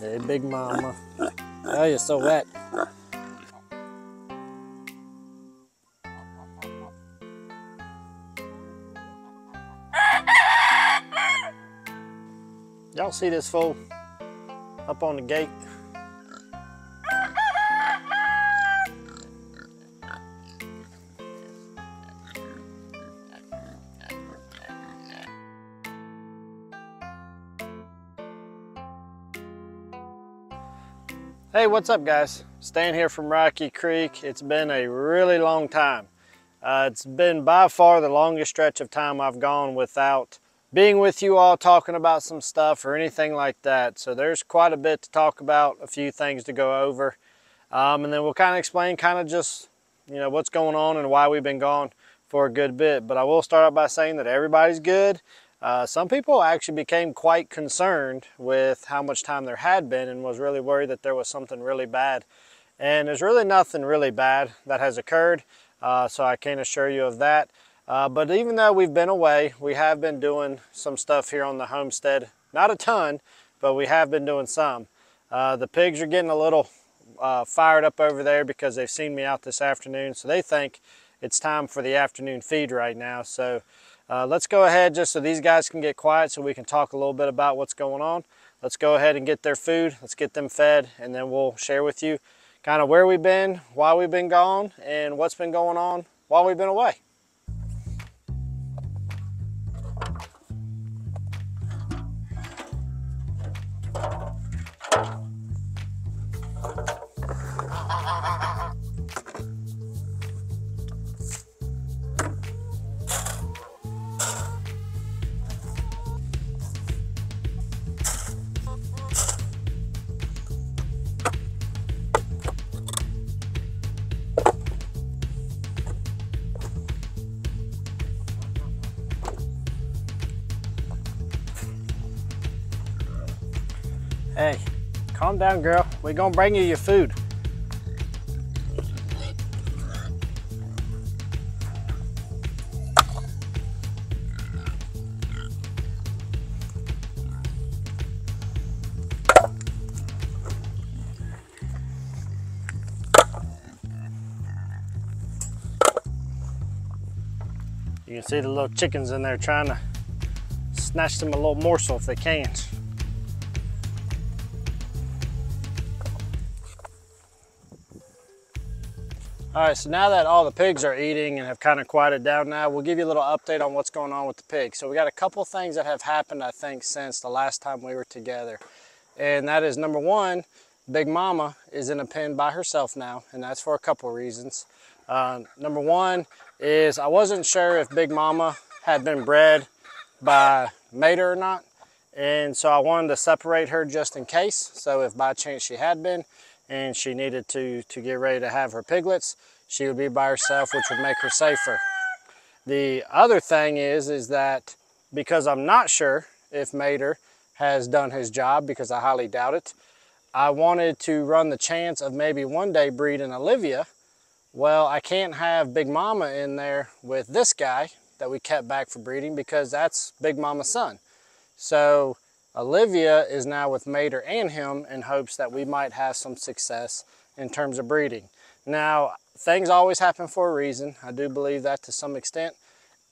Hey, big mama. Oh, you're so wet. Y'all see this fool up on the gate? Hey, what's up guys? Stan here from Rocky Creek. It's been a really long time. It's been by far the longest stretch of time I've gone without being with you all talking about some stuff or anything like that. So there's quite a bit to talk about, a few things to go over. And then we'll kind of explain just, what's going on and why we've been gone for a good bit. But I will start out by saying that everybody's good. Some people actually became quite concerned with how much time there had been and was really worried that there was something really bad. And there's really nothing really bad that has occurred, so I can assure you of that. But even though we've been away, we have been doing some stuff here on the homestead. Not a ton, but we have been doing some. The pigs are getting a little fired up over there because they've seen me out this afternoon, so they think it's time for the afternoon feed right now. So let's go ahead, just so these guys can get quiet so we can talk a little bit about what's going on. Let's go ahead and get their food, let's get them fed, and then we'll share with you kind of where we've been, why we've been gone, and what's been going on while we've been away. Hey, calm down, girl. We're gonna bring you your food. You can see the little chickens in there trying to snatch them a little morsel if they can. All right, so now that all the pigs are eating and have kind of quieted down now, we'll give you a little update on what's going on with the pigs. So we got a couple things that have happened, I think, since the last time we were together. And that is, number one, Big Mama is in a pen by herself now, and that's for a couple of reasons. Number one is I wasn't sure if Big Mama had been bred by mater or not. And so I wanted to separate her just in case. So if by chance she had been, and she needed to get ready to have her piglets, she would be by herself, which would make her safer. The other thing is that because I'm not sure if mater has done his job, because I highly doubt it, I wanted to run the chance of maybe one day breeding Olivia. Well, I can't have Big Mama in there with this guy that we kept back for breeding because that's Big Mama's son. So Olivia is now with mater and him in hopes that we might have some success in terms of breeding. Now, things always happen for a reason. I do believe that to some extent.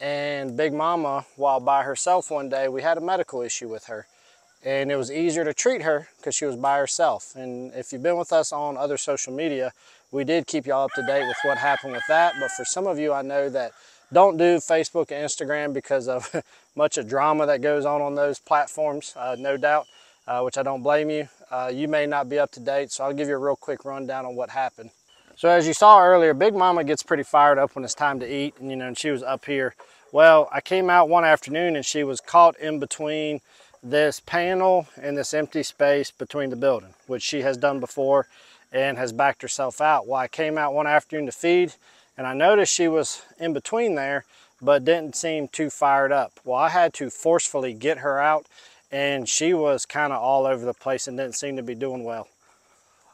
And Big Mama, while by herself one day, we had a medical issue with her. And it was easier to treat her because she was by herself. And if you've been with us on other social media, we did keep y'all up to date with what happened with that. But for some of you, I know that don't do Facebook and Instagram because of much of drama that goes on those platforms, no doubt, which I don't blame you. You may not be up to date, so I'll give you a real quick rundown on what happened. So as you saw earlier, Big Mama gets pretty fired up when it's time to eat, and and she was up here. Well, I came out one afternoon and she was caught in between this panel and this empty space between the building, which she has done before and has backed herself out. Well, I came out one afternoon to feed, and I noticed she was in between there, but didn't seem too fired up. Well, I had to forcefully get her out, and she was kind of all over the place and didn't seem to be doing well.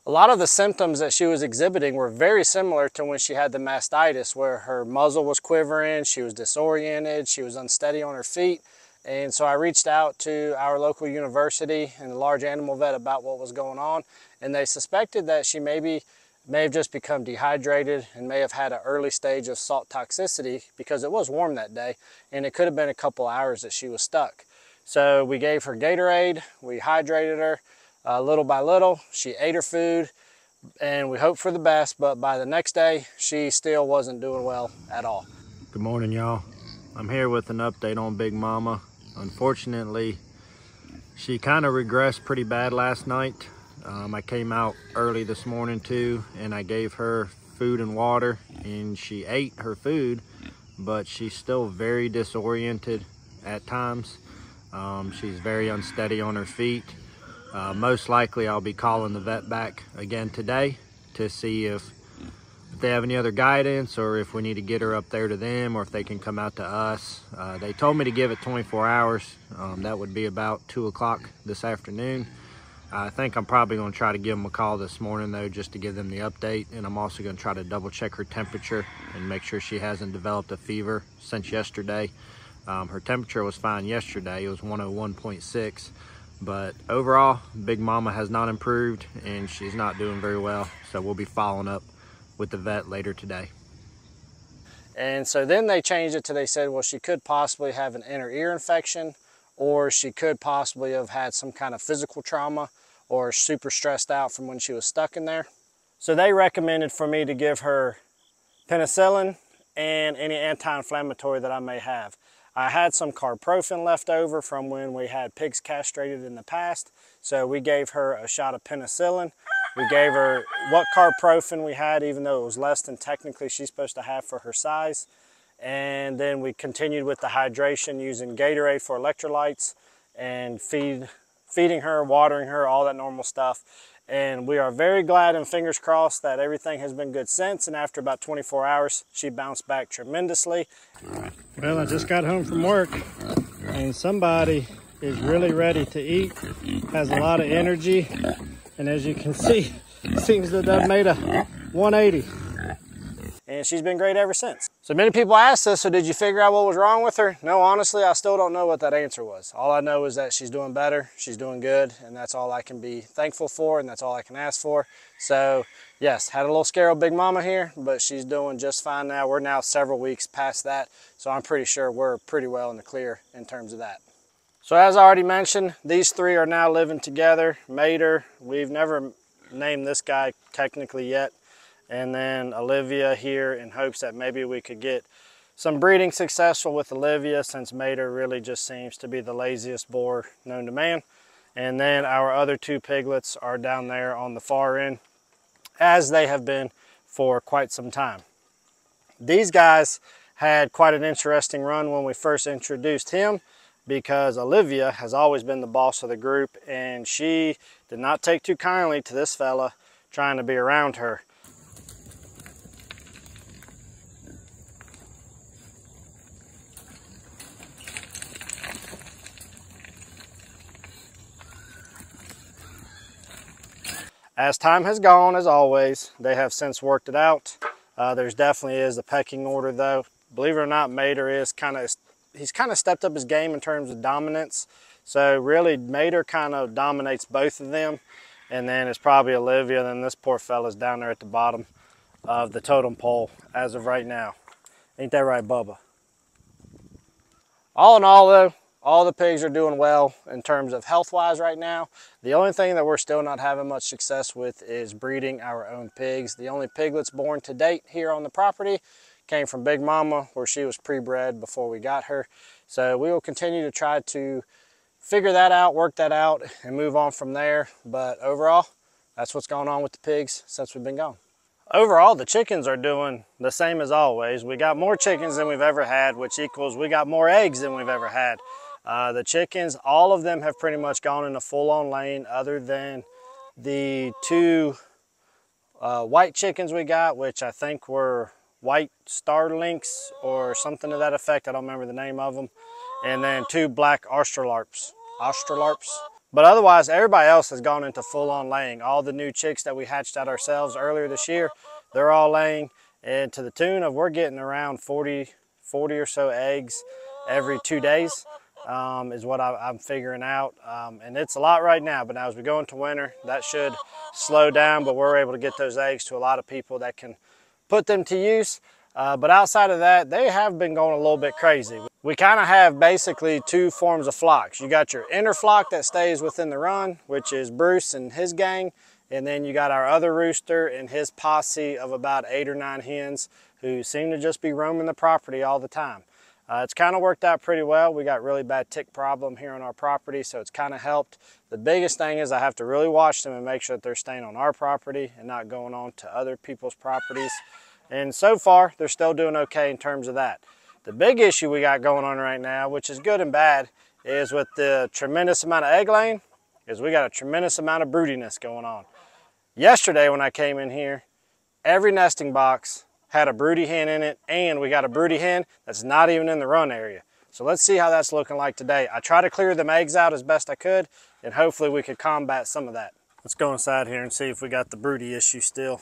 A lot of the symptoms that she was exhibiting were very similar to when she had the mastitis, where her muzzle was quivering, she was disoriented, she was unsteady on her feet, And so I reached out to our local university and the large animal vet about what was going on, and they suspected that she may have just become dehydrated and may have had an early stage of salt toxicity because it was warm that day, and it could have been a couple hours that she was stuck. So we gave her Gatorade, we hydrated her little by little. She ate her food, and we hoped for the best, but by the next day, she still wasn't doing well at all. Good morning, y'all. I'm here with an update on Big Mama. Unfortunately, she kind of regressed pretty bad last night. I came out early this morning too, and I gave her food and water, and she ate her food, but she's still very disoriented at times. She's very unsteady on her feet. Most likely I'll be calling the vet back again today to see if they have any other guidance, or if we need to get her up there to them, or if they can come out to us. They told me to give it 24 hours. That would be about 2 o'clock this afternoon. I think I'm probably going to try to give them a call this morning though, just to give them the update. And I'm also going to try to double check her temperature and make sure she hasn't developed a fever since yesterday. Her temperature was fine yesterday. It was 101.6. But overall, Big Mama has not improved and she's not doing very well. So we'll be following up with the vet later today. And so then they changed it to, they said, well, she could possibly have an inner ear infection, or she could possibly have had some kind of physical trauma or super stressed out from when she was stuck in there. So they recommended for me to give her penicillin and any anti-inflammatory that I may have. I had some carprofen left over from when we had pigs castrated in the past, so we gave her a shot of penicillin. We gave her what carprofen we had, even though it was less than technically she's supposed to have for her size. And then we continued with the hydration using Gatorade for electrolytes and feeding her, watering her, all that normal stuff. And we are very glad and fingers crossed that everything has been good since. And after about 24 hours, she bounced back tremendously. Well, I just got home from work and somebody is really ready to eat, has a lot of energy. And as you can see, seems to have made a 180. And she's been great ever since. So many people asked us, so did you figure out what was wrong with her? No, honestly, I still don't know what that answer was. All I know is that she's doing better, she's doing good, and that's all I can be thankful for, and that's all I can ask for. So yes, had a little scare of Big Mama here, but she's doing just fine now. We're now several weeks past that, so I'm pretty sure we're pretty well in the clear in terms of that. So as I already mentioned, these three are now living together. Mater, we've never named this guy technically yet. And then Olivia here, in hopes that maybe we could get some breeding successful with Olivia, since Mater really just seems to be the laziest boar known to man. And then our other two piglets are down there on the far end, as they have been for quite some time. These guys had quite an interesting run when we first introduced him, because Olivia has always been the boss of the group, and she did not take too kindly to this fella trying to be around her. As time has gone, as always, they have since worked it out. There's definitely is a pecking order though. Believe it or not, Mater is he's kind of stepped up his game in terms of dominance. So really, Mater kind of dominates both of them. And then it's probably Olivia, and then this poor fella's down there at the bottom of the totem pole as of right now. Ain't that right, Bubba? All in all though, all the pigs are doing well in terms of health-wise right now. The only thing that we're still not having much success with is breeding our own pigs. The only piglets born to date here on the property came from Big Mama, where she was pre-bred before we got her. So we will continue to try to figure that out, work that out, and move on from there. But overall, that's what's going on with the pigs since we've been gone. Overall, the chickens are doing the same as always. We got more chickens than we've ever had, which equals we got more eggs than we've ever had. The chickens, all of them have pretty much gone into full-on laying, other than the two white chickens we got, which I think were white starlings or something to that effect. I don't remember the name of them. And then two black Australarps. But otherwise, everybody else has gone into full-on laying. All the new chicks that we hatched out ourselves earlier this year, they're all laying, and to the tune of we're getting around 40 or so eggs every 2 days. is what I'm figuring out. And it's a lot right now, but now as we go into winter, that should slow down, but we're able to get those eggs to a lot of people that can put them to use. But outside of that, they have been going a little bit crazy. We kind of have basically two forms of flocks. You got your inner flock that stays within the run, which is Bruce and his gang. And then you got our other rooster and his posse of about 8 or 9 hens who seem to just be roaming the property all the time. It's kind of worked out pretty well. We got really bad tick problem here on our property, so it's kind of helped. The biggest thing is I have to really watch them and make sure that they're staying on our property and not going on to other people's properties. And so far, they're still doing okay in terms of that. The big issue we got going on right now, which is good and bad, is with the tremendous amount of egg laying, is we got a tremendous amount of broodiness going on. Yesterday when I came in here, every nesting box had a broody hen in it, and we got a broody hen that's not even in the run area. So let's see how that's looking like today. I try to clear them eggs out as best I could, and hopefully we could combat some of that. Let's go inside here and see if we got the broody issue still.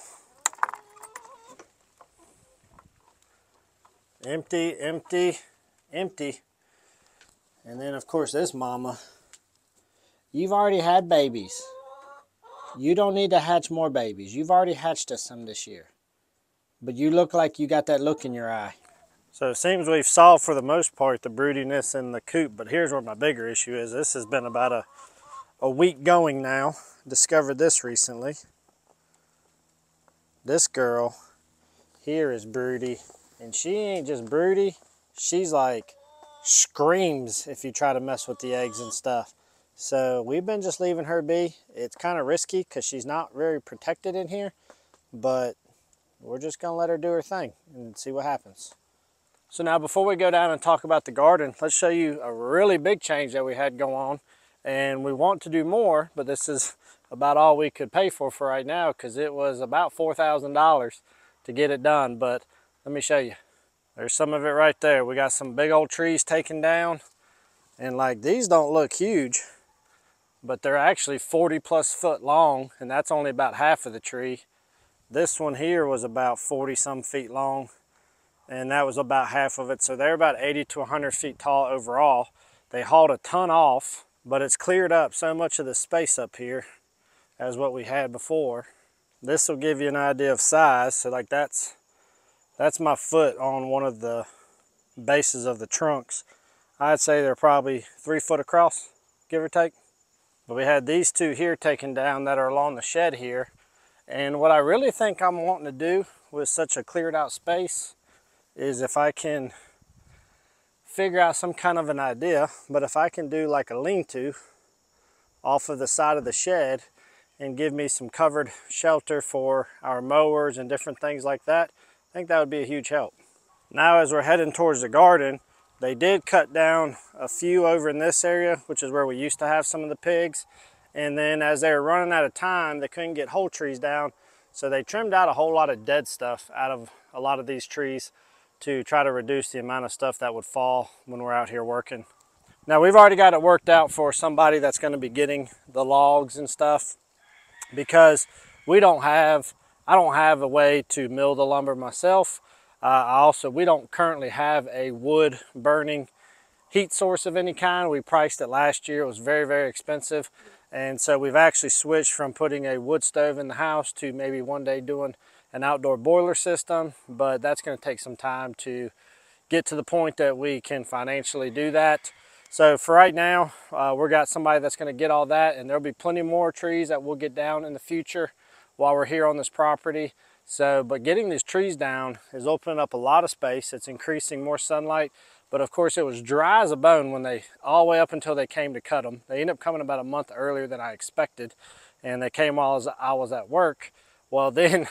Empty, empty, empty. And then of course this mama, you've already had babies. You don't need to hatch more babies. You've already hatched us some this year. But you look like you got that look in your eye. So it seems we've solved for the most part the broodiness in the coop, but here's where my bigger issue is. This has been about a week going now. Discovered this recently. This girl here is broody, and she ain't just broody. She's like screams if you try to mess with the eggs and stuff. So we've been just leaving her be. It's kind of risky because she's not very protected in here, but we're just gonna let her do her thing and see what happens. So now before we go down and talk about the garden, let's show you a really big change that we had go on. And we want to do more, but this is about all we could pay for right now because it was about $4,000 to get it done. But let me show you. There's some of it right there. We got some big old trees taken down, and like these don't look huge, but they're actually 40+ foot long, and that's only about half of the tree. This one here was about 40 some feet long, and that was about half of it. So they're about 80 to 100 feet tall overall. They hauled a ton off, but it's cleared up so much of the space up here as what we had before. This will give you an idea of size. So like that's my foot on one of the bases of the trunks. I'd say they're probably 3 foot across, give or take. But we had these two here taken down that are along the shed here. And what I really think I'm wanting to do with such a cleared out space is if I can figure out some kind of an idea, but if I can do like a lean-to off of the side of the shed and give me some covered shelter for our mowers and different things like that, I think that would be a huge help. Now as we're heading towards the garden, they did cut down a few over in this area, which is where we used to have some of the pigs. And then as they were running out of time, they couldn't get whole trees down. So they trimmed out a whole lot of dead stuff out of a lot of these trees to try to reduce the amount of stuff that would fall when we're out here working. Now we've already got it worked out for somebody that's going to be getting the logs and stuff, because I don't have a way to mill the lumber myself. We don't currently have a wood burning heat source of any kind. We priced it last year. It was very, very expensive. And so we've actually switched from putting a wood stove in the house to maybe one day doing an outdoor boiler system. But that's going to take some time to get to the point that we can financially do that. So for right now, we've got somebody that's going to get all that, and there'll be plenty more trees that we'll get down in the future while we're here on this property. So, but getting these trees down is opening up a lot of space. It's increasing more sunlight. But of course it was dry as a bone when all the way up until they came to cut them. They ended up coming about a month earlier than I expected. And they came while I was at work. Well then,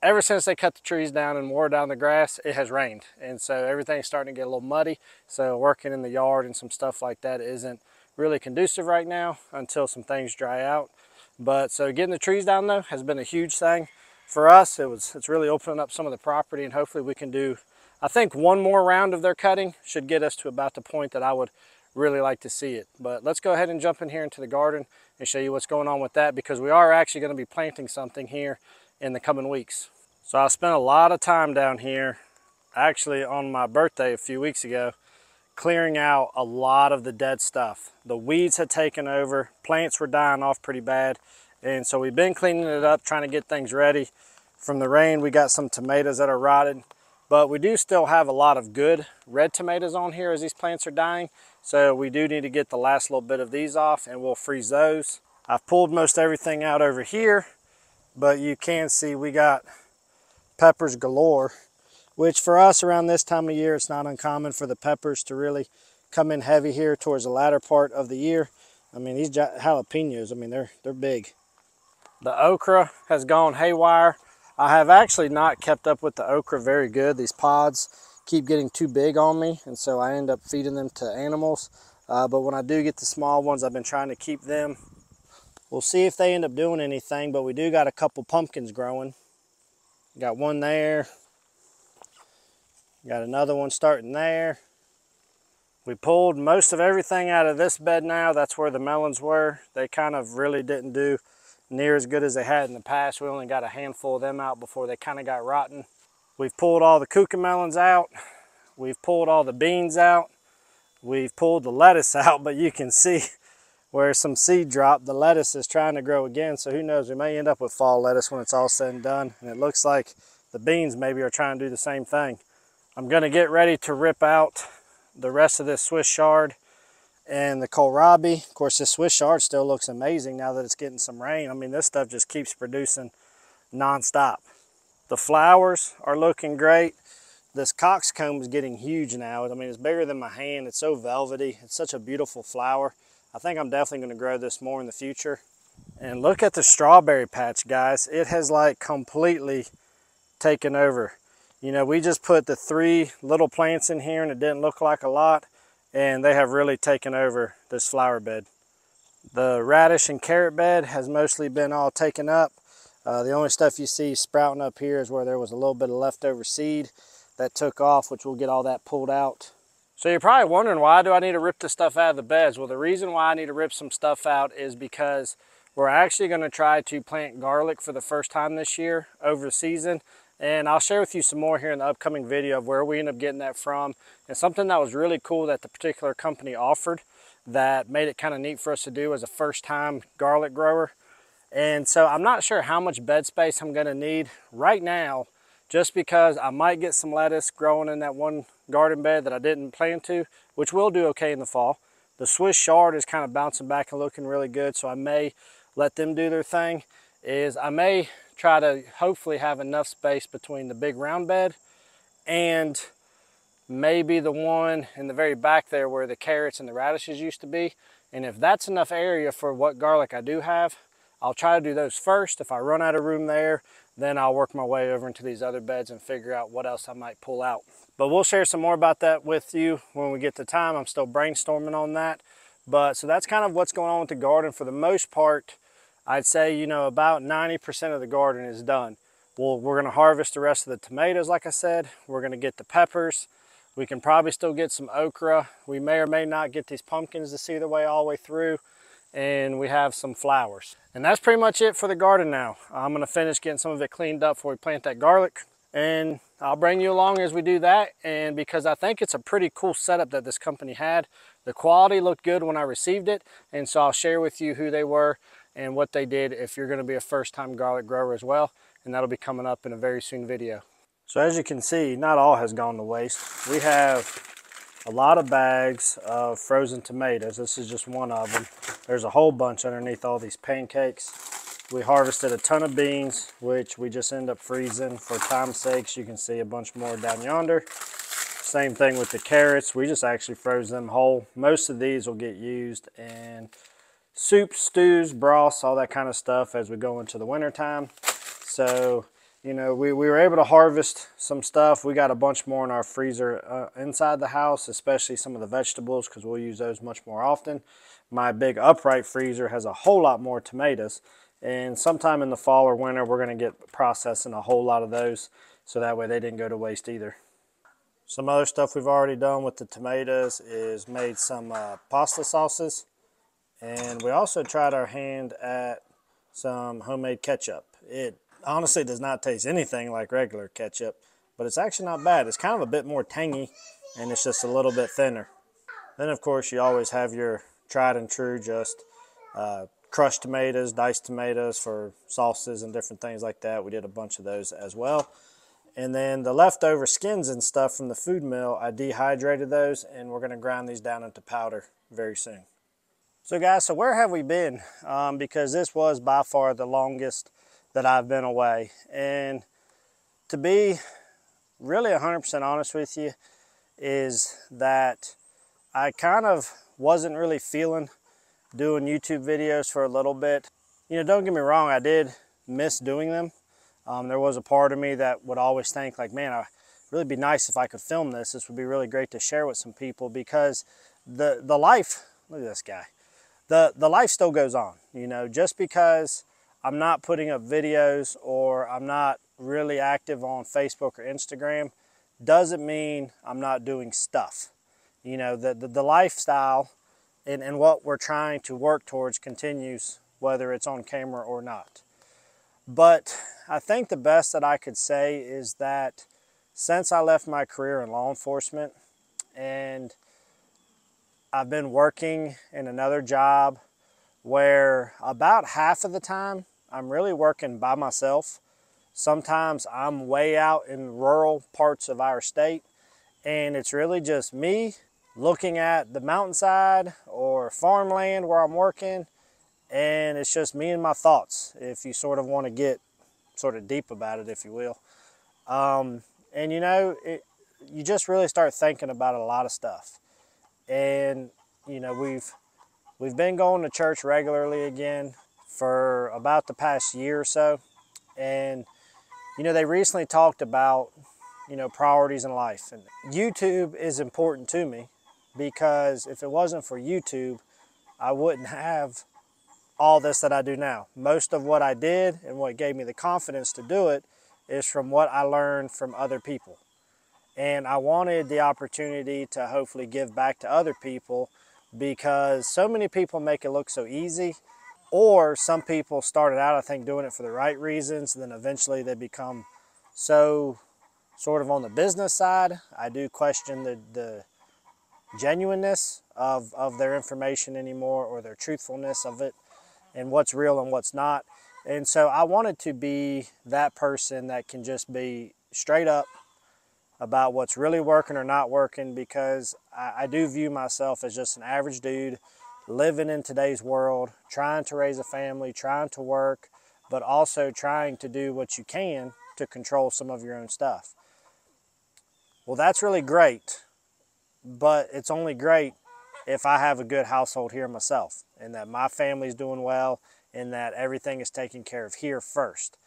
ever since they cut the trees down and wore down the grass, it has rained. And so everything's starting to get a little muddy. So working in the yard and some stuff like that isn't really conducive right now until some things dry out. But so getting the trees down though has been a huge thing for us. It's really opening up some of the property, and hopefully we can do, I think one more round of their cutting should get us to about the point that I would really like to see it. But let's go ahead and jump in here into the garden and show you what's going on with that, because we are actually going to be planting something here in the coming weeks. So I spent a lot of time down here, actually on my birthday a few weeks ago, clearing out a lot of the dead stuff. The weeds had taken over, plants were dying off pretty bad, and so we've been cleaning it up, trying to get things ready. From the rain, we got some tomatoes that are rotted, but we do still have a lot of good red tomatoes on here as these plants are dying, so we do need to get the last little bit of these off, and we'll freeze those. I've pulled most everything out over here, but you can see we got peppers galore, which for us around this time of year, it's not uncommon for the peppers to really come in heavy here towards the latter part of the year. I mean, these jalapenos, I mean, they're big. The okra has gone haywire. I have actually not kept up with the okra very good. These pods keep getting too big on me, and so I end up feeding them to animals. But when I do get the small ones, I've been trying to keep them. We'll see if they end up doing anything, but we do got a couple pumpkins growing. Got one there. Got another one starting there. We pulled most of everything out of this bed now. That's where the melons were. They kind of really didn't do near as good as they had in the past. We only got a handful of them out before they kind of got rotten. We've pulled all the cucamelons out. We've pulled all the beans out. We've pulled the lettuce out, but you can see where some seed dropped. The lettuce is trying to grow again, so who knows, we may end up with fall lettuce when it's all said and done. And it looks like the beans maybe are trying to do the same thing. I'm gonna get ready to rip out the rest of this Swiss chard and the kohlrabi. Of course, this Swiss chard still looks amazing now that it's getting some rain. I mean, this stuff just keeps producing non-stop. The flowers are looking great. This coxcomb is getting huge now. I mean, it's bigger than my hand. It's so velvety. It's such a beautiful flower. I think I'm definitely gonna grow this more in the future. And look at the strawberry patch, guys. It has like completely taken over. You know, we just put the 3 little plants in here and it didn't look like a lot, and they have really taken over this flower bed. The radish and carrot bed has mostly been all taken up. The only stuff you see sprouting up here is where there was a little bit of leftover seed that took off, which we'll get all that pulled out. So you're probably wondering, why do I need to rip this stuff out of the beds? Well, the reason why I need to rip some stuff out is because we're actually going to try to plant garlic for the first time this year over the season. And I'll share with you some more here in the upcoming video of where we end up getting that from. And something that was really cool that the particular company offered that made it kind of neat for us to do as a first-time garlic grower. And so I'm not sure how much bed space I'm gonna need right now, just because I might get some lettuce growing in that one garden bed that I didn't plan to, which will do okay in the fall. The Swiss chard is kind of bouncing back and looking really good, so I may let them do their thing. I may try to hopefully have enough space between the big round bed and maybe the one in the very back there where the carrots and the radishes used to be. And if that's enough area for what garlic I do have, I'll try to do those first. If I run out of room there, then I'll work my way over into these other beds and figure out what else I might pull out. But we'll share some more about that with you when we get the time. I'm still brainstorming on that. But so that's kind of what's going on with the garden. For the most part, I'd say, you know, about 90% of the garden is done. Well, we're gonna harvest the rest of the tomatoes, like I said. We're gonna get the peppers. We can probably still get some okra. We may or may not get these pumpkins to see their way all the way through. And we have some flowers. And that's pretty much it for the garden now. I'm gonna finish getting some of it cleaned up before we plant that garlic. And I'll bring you along as we do that. And because I think it's a pretty cool setup that this company had. The quality looked good when I received it. And so I'll share with you who they were and what they did if you're gonna be a first-time garlic grower as well. And that'll be coming up in a very soon video. So as you can see, not all has gone to waste. We have a lot of bags of frozen tomatoes. This is just one of them. There's a whole bunch underneath all these pancakes. We harvested a ton of beans, which we just end up freezing for time's sakes. You can see a bunch more down yonder. Same thing with the carrots. We just actually froze them whole. Most of these will get used in soups, stews, broths, all that kind of stuff as we go into the winter time. So, you know, we were able to harvest some stuff. We got a bunch more in our freezer inside the house, especially some of the vegetables, because we'll use those much more often. My big upright freezer has a whole lot more tomatoes, and sometime in the fall or winter we're going to get processing a whole lot of those, so that way they didn't go to waste either. Some other stuff we've already done with the tomatoes is made some pasta sauces, and we also tried our hand at some homemade ketchup. It honestly does not taste anything like regular ketchup, but it's actually not bad. It's kind of a bit more tangy, and it's just a little bit thinner. Then of course you always have your tried and true just crushed tomatoes, diced tomatoes for sauces and different things like that. We did a bunch of those as well. And then the leftover skins and stuff from the food mill, I dehydrated those, and we're going to grind these down into powder very soon. So guys, so where have we been? Because this was by far the longest that I've been away. And to be really 100% honest with you is that I kind of wasn't really feeling doing YouTube videos for a little bit. You know, don't get me wrong, I did miss doing them. There was a part of me that would always think like, man, it'd really be nice if I could film this. This would be really great to share with some people, because the life, look at this guy, the life still goes on. You know, just because I'm not putting up videos or I'm not really active on Facebook or Instagram doesn't mean I'm not doing stuff. You know, the lifestyle and what we're trying to work towards continues, whether it's on camera or not. But I think the best that I could say is that since I left my career in law enforcement and I've been working in another job where about half of the time I'm really working by myself. Sometimes I'm way out in rural parts of our state, and it's really just me looking at the mountainside or farmland where I'm working, and it's just me and my thoughts, if you sort of want to get sort of deep about it, if you will. And you know, you just really start thinking about a lot of stuff. And you know, we've been going to church regularly again for about the past year or so. And you know, they recently talked about, you know, priorities in life. And YouTube is important to me, because if it wasn't for YouTube, I wouldn't have all this that I do now. Most of what I did and what gave me the confidence to do it is from what I learned from other people. And I wanted the opportunity to hopefully give back to other people, because so many people make it look so easy. Or some people started out, I think, doing it for the right reasons, and then eventually they become so sort of on the business side. I do question the genuineness of their information anymore, or their truthfulness of it, and what's real and what's not. And so I wanted to be that person that can just be straight up about what's really working or not working, because I do view myself as just an average dude living in today's world, trying to raise a family, trying to work, but also trying to do what you can to control some of your own stuff. Well, that's really great, but it's only great if I have a good household here myself, and that my family's doing well, and that everything is taken care of here first.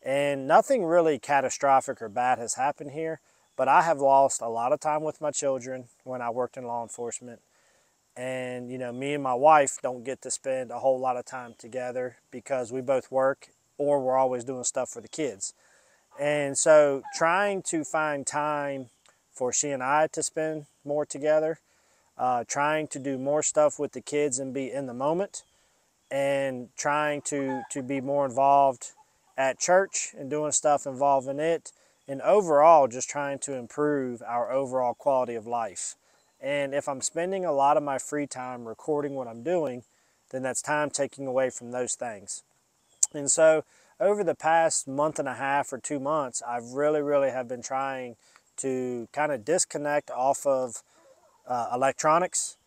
And nothing really catastrophic or bad has happened here, but I have lost a lot of time with my children when I worked in law enforcement. And you know, me and my wife don't get to spend a whole lot of time together because we both work, or we're always doing stuff for the kids. And so trying to find time for she and I to spend more together, trying to do more stuff with the kids and be in the moment, and trying to be more involved at church and doing stuff involving it, and overall just trying to improve our overall quality of life. And if I'm spending a lot of my free time recording what I'm doing, then that's time taking away from those things. And so over the past month and a half or 2 months, I've really have been trying to kind of disconnect off of electronics,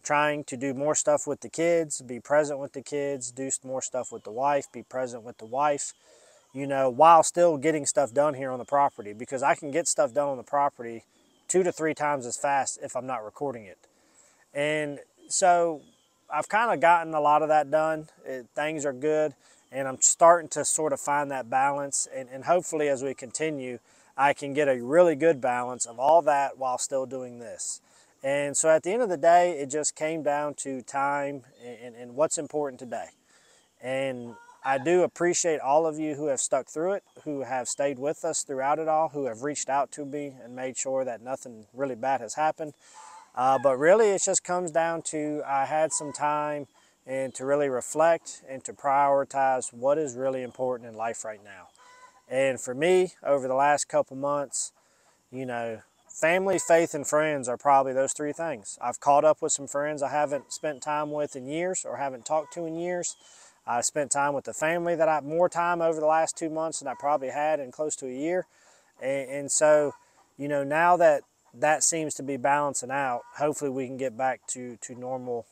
trying to do more stuff with the kids, be present with the kids, do more stuff with the wife, be present with the wife, you know, while still getting stuff done here on the property, because I can get stuff done on the property 2 to 3 times as fast if I'm not recording it. And so I've kind of gotten a lot of that done. Things are good, and I'm starting to sort of find that balance, and hopefully as we continue, I can get a really good balance of all that while still doing this. And so at the end of the day, it just came down to time and what's important today. And I do appreciate all of you who have stuck through it, who have stayed with us throughout it all, who have reached out to me and made sure that nothing really bad has happened. But really, it just comes down to I had some time and to really reflect and to prioritize what is really important in life right now. And for me, over the last couple months, you know, family, faith, and friends are probably those three things. I've caught up with some friends I haven't spent time with in years or haven't talked to in years. I spent time with the family that I more time over the last 2 months than I probably had in close to a year. And so, you know, now that that seems to be balancing out, hopefully we can get back to normal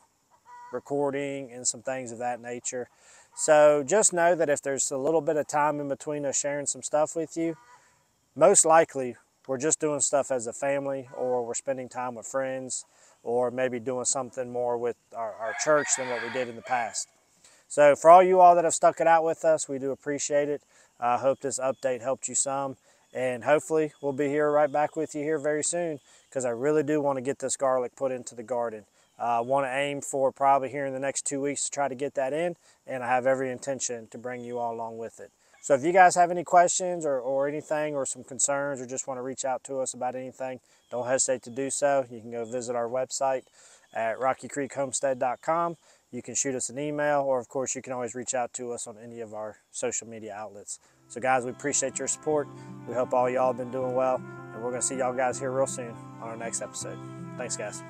recording and some things of that nature. So just know that if there's a little bit of time in between us sharing some stuff with you, most likely we're just doing stuff as a family, or we're spending time with friends, or maybe doing something more with our church than what we did in the past. So for all you all that have stuck it out with us, we do appreciate it. I hope this update helped you some, and hopefully we'll be here right back with you here very soon, because I really do want to get this garlic put into the garden. I want to aim for probably here in the next 2 weeks to try to get that in, and I have every intention to bring you all along with it. So if you guys have any questions or anything, or some concerns, or just want to reach out to us about anything, don't hesitate to do so. You can go visit our website at rockycreekhomestead.com. You can shoot us an email, or of course you can always reach out to us on any of our social media outlets. So guys, we appreciate your support. We hope all y'all have been doing well, and we're going to see y'all guys here real soon on our next episode. Thanks guys.